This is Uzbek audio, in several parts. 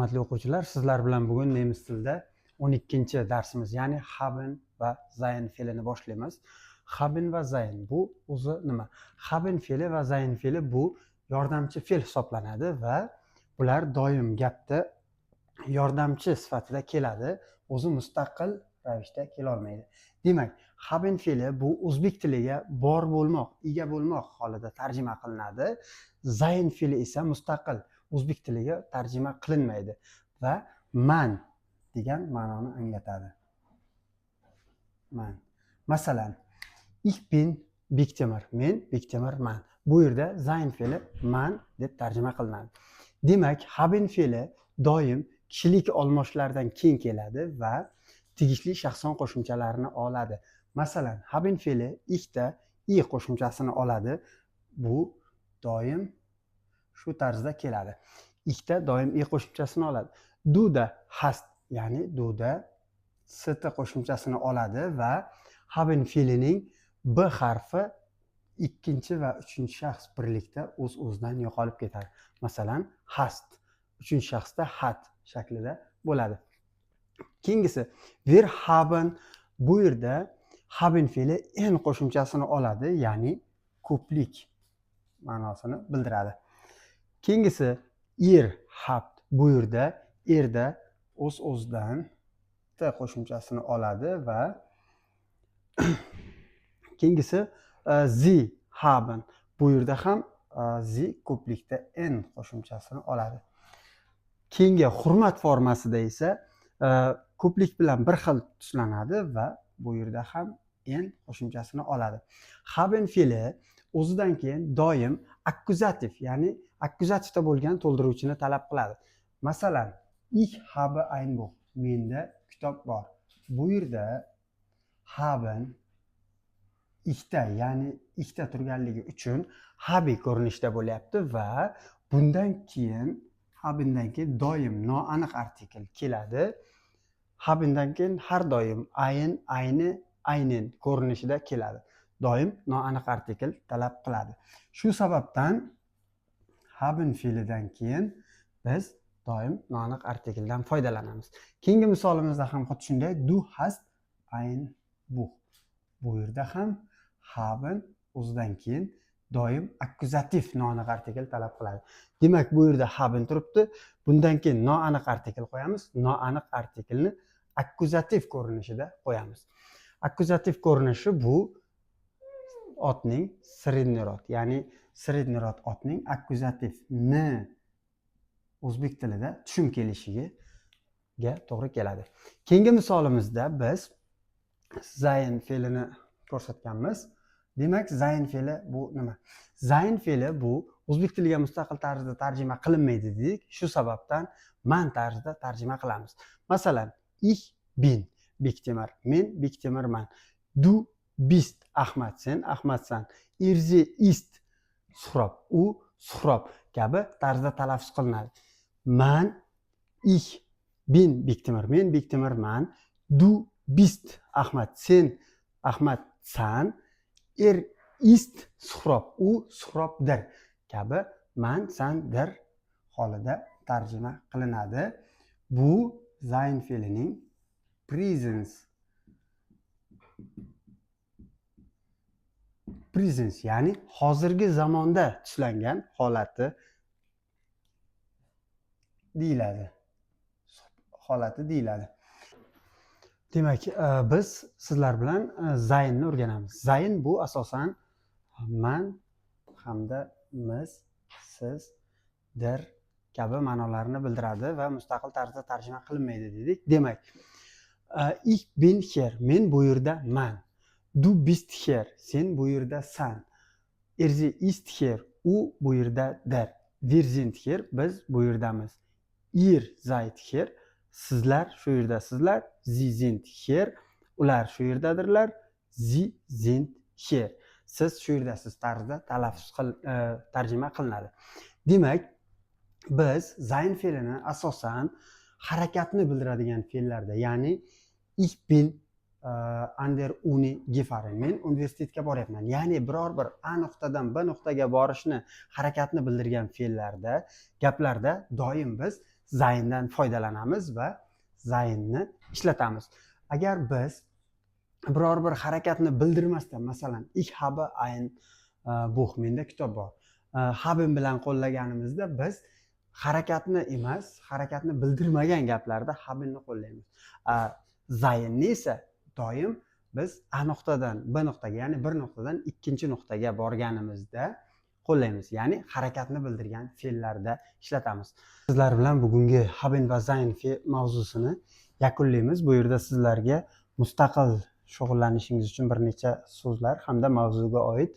Hurmatli o'quvchilar, sizlar bilan bugun nemis tilida 12-darsimiz, ya'ni haben va sein fe'lini boshlaymiz. Haben va sein bu o'zi nima? Haben fe'li va sein fe'li bu yordamchi fe'l hisoblanadi va bular doim gapda yordamchi sifatida keladi, o'zi mustaqil ravishda kela olmaydi. Demak, haben fe'li bu o'zbek tiliga bor bo'lmoq, ega bo'lmoq holida tarjima qilinadi. Sein fe'li esa mustaqil o'zbek tiliga tarjima qilinmaydi va man degan ma'noni anglatadi. Man. Masalan, ich bin Bektemir, men Bektemirman. Bu yerda sein fe'li man deb tarjima qilinadi. Demak, haben fe'li doim kishilik olmoshlardan keyin keladi va tegishli shaxson qo'shimchalarini oladi. Masalan, haben fe'li ikkita i qo'shimchasini oladi. Bu doim shu tarzda keladi. Ikkita doim i qo'shimchasini oladi. Du da hast, ya'ni du da st qo'shimchasini oladi va haben fe'lining b harfi ikkinchi va uchinchi shaxs birlikda o'z-o'zidan yo'qolib ketadi. Masalan, hast uchinchi shaxsda hat shaklida bo'ladi. Keyingisi wir haben, bu yerda haben fe'li en qo'shimchasini oladi, ya'ni ko'plik ma'nosini bildiradi. Keyingisi ihr habt, bu yerda erda o'z-o'zidan t qo'shimchasini oladi va keyingisi sie haben, bu yerda ham sie ko'plikda en qo'shimchasini oladi. Keyingi hurmat formasida esa ko'plik bilan bir xil tuslanadi va bu yerda ham en qo'shimchasini oladi. Haben fe'li o'zidan keyin doim akkuzativ, ya'ni akkuzativda bo'lgan to'ldiruvchini talab qiladi. Masalan, ich habe ein Buch, menda kitob bor. Bu yerda haben ikkita, ya'ni ikkita turganligi uchun habe ko'rinishda bo'lyapti va bundan keyin habendan keyin doim noaniq artikl keladi. Habendan keyin har doim ein, ayni, aynen ko'rinishida keladi. Doim noaniq artikl talab qiladi. Shu sababdan haben fe'lidan keyin biz doim noaniq artikldan foydalanamiz. Keyingi misolimizda ham xuddi shunday, du hast ein Buch. Bu yerda ham haben o'zidan keyin doim akkuzativ noaniq artikl talab qiladi. Demak, bu yerda haben turibdi. Bundan keyin noaniq artikl qo'yamiz. Noaniq artiklni akkuzativ ko'rinishida qo'yamiz. Akkuzativ ko'rinishi bu otning sredniy rod, ya'ni sredniy rod otning akkuzativ ni o'zbek tilida tushum kelishiga to'g'ri keladi. Keyingi misolimizda biz sein fe'lini ko'rsatganmiz. Demak, sein fe'li bu nima? Sein fe'li bu o'zbek tiliga mustaqil tarzda tarjima qilinmaydi dedik. Shu sababdan man tarzda tarjima qilamiz. Masalan, ich bin Bektemir, men Bektemirman. Du bist Ahmad, sen Ahmadsan. Sie ist Suhrob, u Suhrob kabi tarzda talaffuz qilinadi. Man, ich bin Bektemir, men Bektemirman. Du bist Ahmad, sen Ahmadsan. Ist Suhrob, u Suhrobdir kabi man, san, dir holida tarjima qilinadi. Bu sein fe'lining present, ya'ni hozirgi zamonda tushlangan holati deyiladi. Demak, biz sizlar bilan zaynni o'rganamiz. Zayn bu asosan man hamda miz, siz, dir kabi ma'nolarni bildiradi va mustaqil tarzda tarjima qilinmaydi dedik. Demak, ich bin hier, men bu yerda man. Du bist hier, sen bu yerda san. Sie ist hier, u bu yerda dir. Wir sind hier, biz bu yerdamiz. Ihr seid hier, sizlar shu yerdasizlar. Sie sind hier, ular shu yerdadirlar. Sie sind hier, siz shu yerdasiz tarzda talaffuz tarjima qilinadi. Demak, biz sein fe'lini asosan harakatni bildiradigan fe'llarda, ya'ni ich bin an der Uni gefahren, men universitetga boryapman, ya'ni biror bir A nuqtadan B nuqtaga borishni harakatni bildirgan fe'llarda, gaplarda doim biz zayndan foydalanamiz va zaynni ishlatamiz. Agar biz biror bir harakatni bildirmasdan, masalan, ich habe ein Buch, menda kitob bor, haben bilan qo'llaganimizda biz harakatni emas, harakatni bildirmagan gaplarda habenni qo'llaymiz. Zaynni esa doim biz A nuqtadan B nuqtaga, ya'ni bir nuqtadan ikkinchi nuqtaga borganimizda qo'llaymiz. Ya'ni harakatni bildirgan fe'llarda ishlatamiz. Sizlar bilan bugungi haben va zayn mavzusini yakunlaymiz. Bu yerda sizlarga mustaqil shug'ullanishingiz uchun bir necha so'zlar hamda mavzuga oid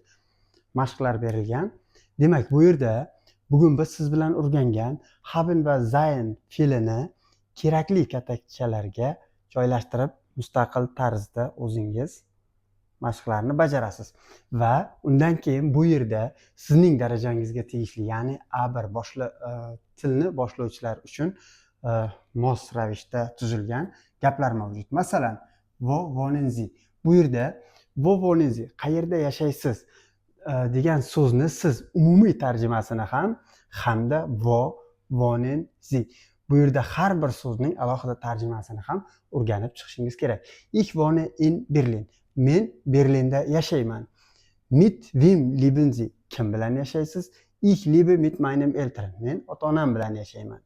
mashqlar berilgan. Demak, bu yerda bugun biz siz bilan o'rgangan haben va zayn fe'lini kerakli katakchalarga joylashtirib, mustaqil tarzda o'zingiz mashqlarni bajarasiz va undan keyin bu yerda sizning darajangizga tegishli, ya'ni A1 tilni boshlovchilar uchun mos ravishda tuzilgan gaplar mavjud. Masalan, wo wohnen Sie? Bu yerda wo wohnen Sie, qayerda yashaysiz degan so'zni siz umumiy tarjimasini ham hamda wo wohnen Sie, bu yerda har bir so'zning alohida tarjimasini ham o'rganib chiqishingiz kerak. Ich wohne in Berlin. Men Berlinda yashayman. Mit wem leben Sie? Kim bilan yashaysiz? Ich lebe mit meinen Eltern. Men ota-onam bilan yashayman.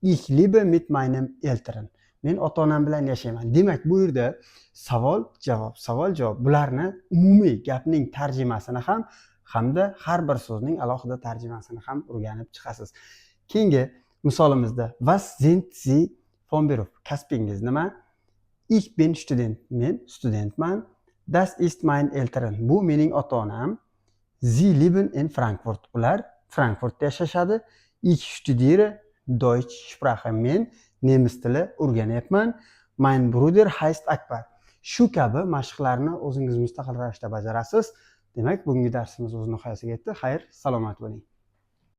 Ich lebe mit meinen Eltern. Men ota-onam bilan yashayman. Demak, bu yerda savol javob bularni umumiy gapning tarjimasini ham hamda har bir so'zning alohida tarjimasini ham o'rganib chiqasiz. Keyingi misolimizda was sind Sie von Beruf? Kasbingiz nima? Ich bin Student. Men studentman. Das ist mein Eltern. Bu mening ota-onam. Sie leben in Frankfurt. Ular Frankfurtda yashashadi. Ich studiere Deutsche Sprache. Men nemis tili o'rganyapman. Mein Bruder heißt Akbar. Shu kabi mashqlarni o'zingiz mustaqil ravishda bajarasiz. Demak, bugungi darsimiz o'z nihoyasiga yetdi. Xayr, salomat bo'ling.